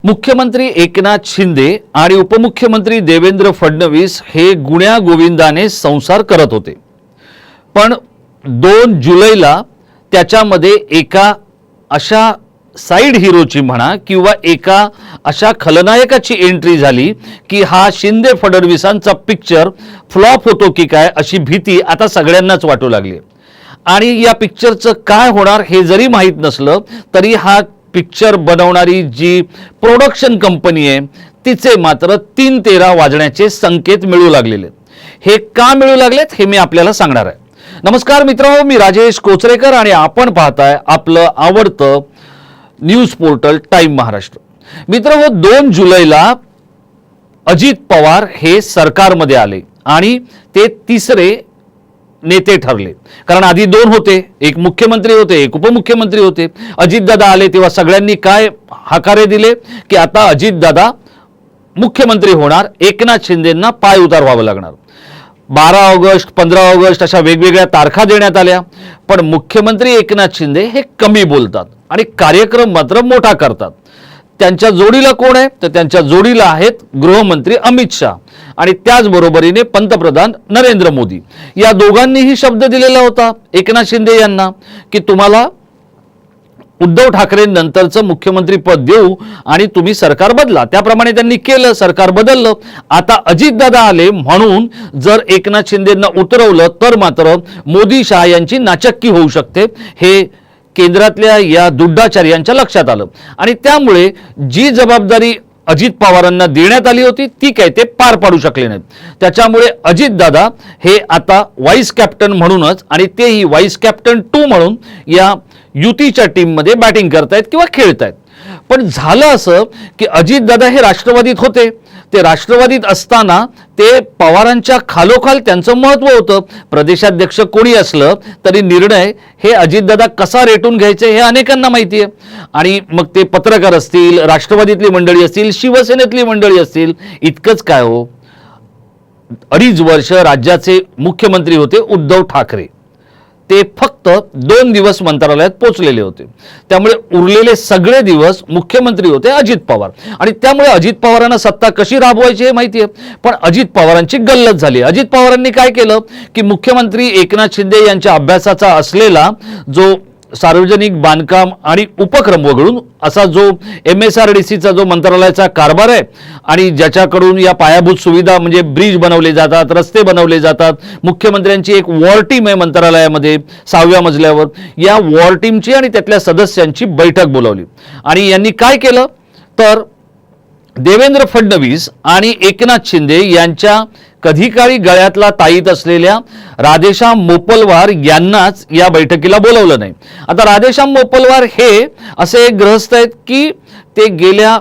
मुख्यमंत्री एकनाथ शिंदे आणि उपमुख्यमंत्री देवेंद्र फडणवीस हे गुण्या गोविंदाने संसार करत होते, पण 2 जुलैला त्याच्यामध्ये एका अशा साइड हिरोची म्हणा किंवा एका अशा खलनायकाची एंट्री झाली की हा शिंदे फडणवीसांचा पिक्चर फ्लॉप होतो की काय अशी भीती आता सगळ्यांनाच वाटू लागली। आणि या पिक्चरचं काय होणार हे जरी माहीत नसलं तरी हा पिक्चर बनवणारी जी प्रोडक्शन कंपनी आहे तिचे मात्र 3:13 वाजण्याचे संकेत मिळू लागलेले। हे का मिळू लागलेत हे मी आपल्याला सांगणार आहे। नमस्कार मित्रांनो, मी राजेश कोचरेकर आणि आपण पाहताय आपलं आवडतं न्यूज पोर्टल टाइम महाराष्ट्र। मित्रांनो, 2 जुलैला अजित पवार हे सरकारमध्ये आले आणि ते तिसरे नेते ठरले, कारण आधी 2 होते, एक मुख्यमंत्री होते, एक उपमुख्यमंत्री होते। अजितदादा आले तेव्हा सगळ्यांनी काय हाकारे दिले की आता अजितदादा मुख्यमंत्री होणार, एकनाथ शिंदेंना पाय उतार व्हावं लागणार। 12 ऑगस्ट 15 ऑगस्ट अशा वेगवेगळ्या तारखा देण्यात आल्या, पण मुख्यमंत्री एकनाथ शिंदे हे कमी बोलतात आणि कार्यक्रम मात्र मोठा करतात। त्यांच्या जोडीला कोण आहे तर त्यांच्या जोडीला आहेत गृहमंत्री अमित शाह आणि त्याचबरोबरीने पंतप्रधान नरेंद्र मोदी। या दोघांनीही शब्द दिलेला होता एकनाथ शिंदे यांना की तुम्हाला उद्धव ठाकरे नंतरचं मुख्यमंत्री पद देऊ आणि तुम्ही सरकार बदला। त्याप्रमाणे त्यांनी केलं, सरकार बदललं। आता अजितदादा आले म्हणून जर एकनाथ शिंदेंना उतरवलं तर मात्र मोदी शाह यांची नाचक्की होऊ शकते, हे केंद्रातल्या या दुड्डाचार्यांच्या लक्षात आलं आणि त्यामुळे जी जबाबदारी अजित पवारांना देण्यात आली होती ती काय ते पार पाडू शकले नाहीत। त्याच्यामुळे अजितदादा हे आता वाईस कॅप्टन म्हणूनच आणि तेही वाईस कॅप्टन 2 म्हणून या युतीच्या टीममध्ये बॅटिंग करतायत किंवा खेळतायत। पण झालं असं की अजितदादा हे राष्ट्रवादीत होते, ते राष्ट्रवादीत असताना ते पवारांच्या खालोखाल त्यांचं महत्त्व होतं। प्रदेशाध्यक्ष कोणी असलं तरी निर्णय हे अजितदादा कसा रेटून घ्यायचे हे अनेकांना माहिती आहे। आणि मग ते पत्रकार असतील, राष्ट्रवादीतली मंडळी असतील, शिवसेनेतली मंडळी असतील, इतकंच काय हो, 2.5 वर्ष राज्याचे मुख्यमंत्री होते उद्धव ठाकरे, ते फक्त 2 दिवस मंत्रालयात पोहोचलेले होते। त्यामुळे उरलेले सगळे दिवस मुख्यमंत्री होते अजित पवार आणि त्यामुळे अजित पवारांना सत्ता कशी राबवायची हे माहिती आहे। पण अजित पवारांची गल्लत झाली। अजित पवारांनी काय केलं की मुख्यमंत्री एकनाथ शिंदे यांच्या अभ्यासाचा असलेला जो सार्वजनिक बांधकाम आणि उपक्रम वगळून असा जो MSRDCचा जो मंत्रालयाचा कारभार आहे आणि ज्याच्याकडून या पायाभूत सुविधा म्हणजे ब्रिज बनवले जातात, रस्ते बनवले जातात, मुख्यमंत्र्यांची एक वॉर टीम आहे मंत्रालयामध्ये 6व्या मजल्यावर, या वॉर टीमची आणि त्यातल्या सदस्यांची बैठक बोलावली आणि यांनी काय केलं तर देवेंद्र फडणवीस आणि एकनाथ शिंदे यांच्या कधी काळी गळ्यातला ताईत असलेल्या राधेश्याम मोपलवार यांनाच या बैठकीला बोलवलं नाही। आता राधेश्याम मोपलवार हे असे एक गृहस्थ आहेत की ते गेल्या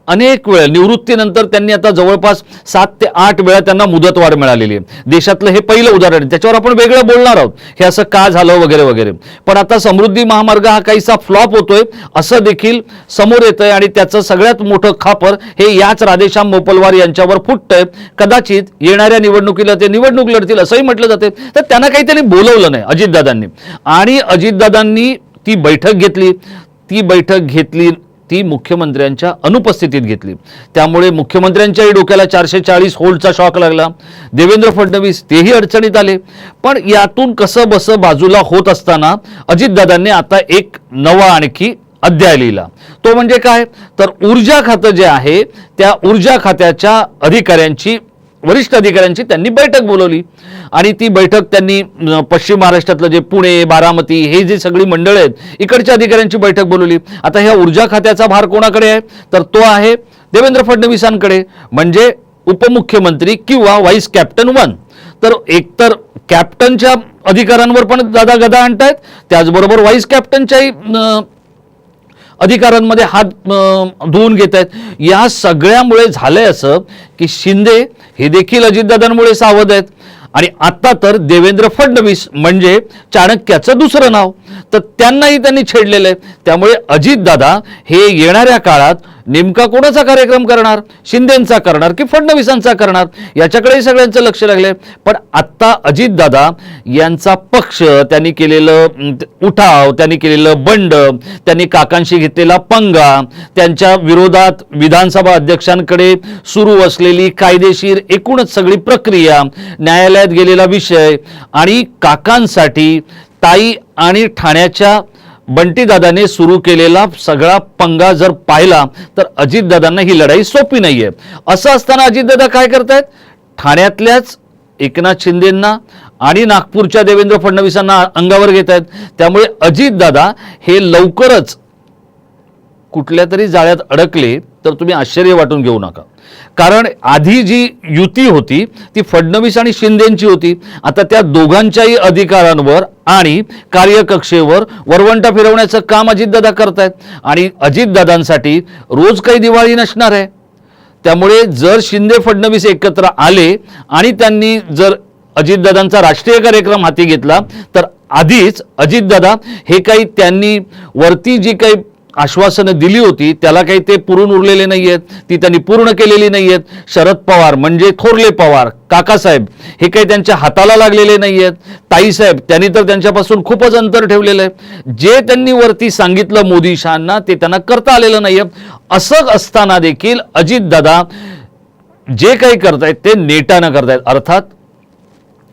अनेक वेळा निवृत्तीनंतर त्यांनी आता जवळपास 7 ते 8 वेळा त्यांना मुदतवाढ मिळालेली आहे। देशातलं हे पहिलं उदाहरण, त्याच्यावर आपण वेगळं बोलणार आहोत हे असं का झालं वगैरे वगैरे। पण आता समृद्धी महामार्ग हा काहीसा फ्लॉप होतोय असं देखील समोर येतंय आणि त्याचं सगळ्यात मोठं खापर हे याच राधेश्याम मोपलवार यांच्यावर फुटतंय। कदाचित येणाऱ्या निवडणुकीला ते निवडणूक लढतील असंही म्हटलं जाते। तर त्यांना काही त्यांनी बोलवलं नाही अजितदादांनी आणि अजितदादांनी ती बैठक घेतली ती मुख्यमंत्र्यांच्या अनुपस्थितीत घेतली। त्यामुळे मुख्यमंत्र्यांच्याही डोक्याला 440 व्होल्टचा शॉक लागला। देवेंद्र फडणवीस तेही अडचणीत आले। पण यातून कसं बसं बाजूला होत असताना अजितदादांनी आता एक नवा आणखी अध्याय लिहिला। तो म्हणजे काय तर ऊर्जा खातं जे आहे त्या ऊर्जा खात्याच्या अधिकाऱ्यांची, वरिष्ठ अधिकाऱ्यांची त्यांनी बैठक बोलवली आणि ती बैठक त्यांनी पश्चिम महाराष्ट्रातलं जे पुणे, बारामती हे जे सगळी मंडळ आहेत इकडच्या अधिकाऱ्यांची बैठक बोलवली। आता ह्या ऊर्जा खात्याचा भार कोणाकडे आहे तर तो आहे देवेंद्र फडणवीसांकडे, म्हणजे उपमुख्यमंत्री किंवा वाईस कॅप्टन 1। तर एकतर कॅप्टनच्या अधिकारांवर पण दादा गदा आणतायत, त्याचबरोबर वाईस कॅप्टनच्याही अधिकारांमध्ये हात धुवून घेत आहेत। या सगळ्यामुळे झालंय असं की शिंदे हे देखील अजितदादांमुळे सावध आहेत आणि आता तर देवेंद्र फडणवीस म्हणजे चाणक्याचं दुसरं नाव, तर त्यांनाही त्यांनी छेडलेलं आहे। त्यामुळे अजितदादा हे येणाऱ्या काळात नेमका कोणाचा कार्यक्रम करणार, शिंदेंचा करणार की फडणवीसांचा करणार, याच्याकडेही सगळ्यांचं लक्ष लागलंय. पण आत्ता अजितदादा यांचा पक्ष, त्यांनी केलेलं उठाव, त्यांनी केलेलं बंड, त्यांनी काकांशी घेतलेला पंगा, त्यांच्या विरोधात विधानसभा अध्यक्षांकडे सुरू असलेली कायदेशीर एकूणच सगळी प्रक्रिया, न्यायालयात गेलेला विषय आणि काकांसाठी ताई आणि ठाण्याच्या बंटीदादाने सुरू केलेला सगळा पंगा जर पाहिला तर अजितदादांना ही लढाई सोपी नाहीये. असं असताना अजितदादा काय करतायत, ठाण्यातल्याच एकनाथ शिंदेंना आणि नागपूरच्या देवेंद्र फडणवीसांना अंगावर घेत आहेत. त्यामुळे अजितदादा हे लवकरच कुठल्या तरी जाळ्यात अडकले तर तुम्ही आश्चर्य वाटून घेऊ नका. कारण आधी जी युती होती ती फडणवीस आणि शिंदेंची होती. आता त्या दोघांच्याही अधिकारांवर आणि कार्यकक्षेवर वरवंटा फिरवण्याचं काम अजितदादा करतायत आणि अजितदादांसाठी रोज काही दिवाळी नसणार आहे. त्यामुळे जर शिंदे फडणवीस एकत्र आले आणि त्यांनी जर अजितदादांचा राष्ट्रीय कार्यक्रम हाती घेतला तर आधीच अजितदादा हे काही त्यांनी वरती जी काही आश्वासनं दिली होती त्याला काही ते पुरून उरलेले नाही आहेत, ती त्यांनी पूर्ण केलेली नाही आहेत. शरद पवार म्हणजे थोरले पवार काकासाहेब हे काही त्यांच्या हाताला लागलेले नाही आहेत. ताईसाहेब त्यांनी तर त्यांच्यापासून खूपच अंतर ठेवलेलं आहे. जे त्यांनी वरती सांगितलं मोदी शहांना ते त्यांना करता आलेलं नाही आहे. असं असताना देखील अजितदादा जे काही करतायत ते नेटानं करतायत. अर्थात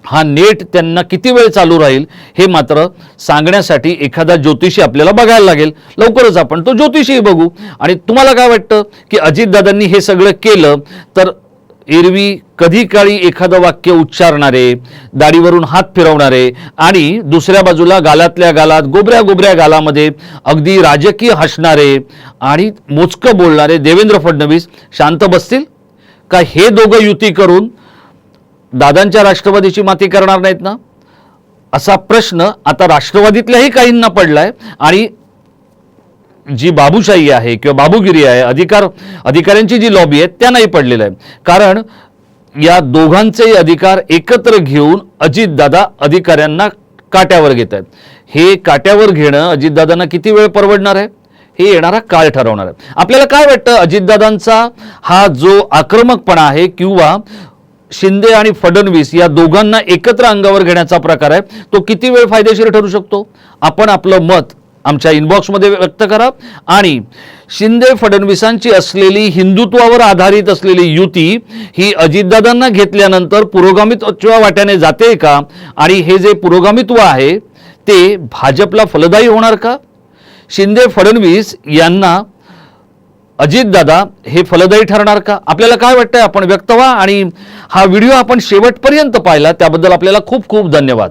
हा नेट त्यांना किती वेळ चालू राहील हे मात्र सांगण्यासाठी एखादा ज्योतिषी आपल्याला बघायला लागेल. लवकरच आपण तो ज्योतिषी बघू. आणि तुम्हाला काय वाटतं की अजितदादांनी हे सगळं केलं तर एरवी कधी काळी एखादं वाक्य उच्चारणारे, दाढीवरून हात फिरवणारे आणि दुसऱ्या बाजूला गालातल्या गालात गोबऱ्या गोबऱ्या गालामध्ये अगदी राजकीय हसणारे आणि मोजकं बोलणारे देवेंद्र फडणवीस शांत बसतील का? हे दोघं युती करून दादांच्या राष्ट्रवादीची माती करणार नाहीत ना, असा प्रश्न आता राष्ट्रवादीतल्याही काहींना पडलाय. आणि जी बाबूशाही आहे किंवा बाबूगिरी आहे, अधिकाऱ्यांची जी लॉबी आहे त्यांनाही पडलेलं आहे. कारण या दोघांचेही अधिकार एकत्र घेऊन अजितदादा अधिकाऱ्यांना काट्यावर घेत आहेत. हे काट्यावर घेणं अजितदादांना किती वेळ परवडणार आहे हे येणारा काळ ठरवणार आहे. आपल्याला काय वाटतं, अजितदादांचा हा जो आक्रमकपणा आहे किंवा शिंदे आणि फडणवीस या दोघांना एकत्र अंगावर घेण्याचा प्रकार आहे तो किती वेळ फायदेशीर ठरू शकतो? आपण आपलं मत आमच्या इनबॉक्समध्ये व्यक्त करा. आणि शिंदे फडणवीसांची असलेली हिंदुत्वावर आधारित असलेली युती ही अजितदादांना घेतल्यानंतर पुरोगामित्वाच्या वाट्याने जाते का? आणि हे जे पुरोगामित्व आहे ते भाजपला फलदायी होणार का? शिंदे फडणवीस यांना अजितदादा हे फलदायी ठरणार का? आपल्याला काय वाटतंय आपण व्यक्त व्हा. आणि हा व्हिडिओ आपण शेवटपर्यंत पाहिला त्याबद्दल आपल्याला खूप खूप धन्यवाद.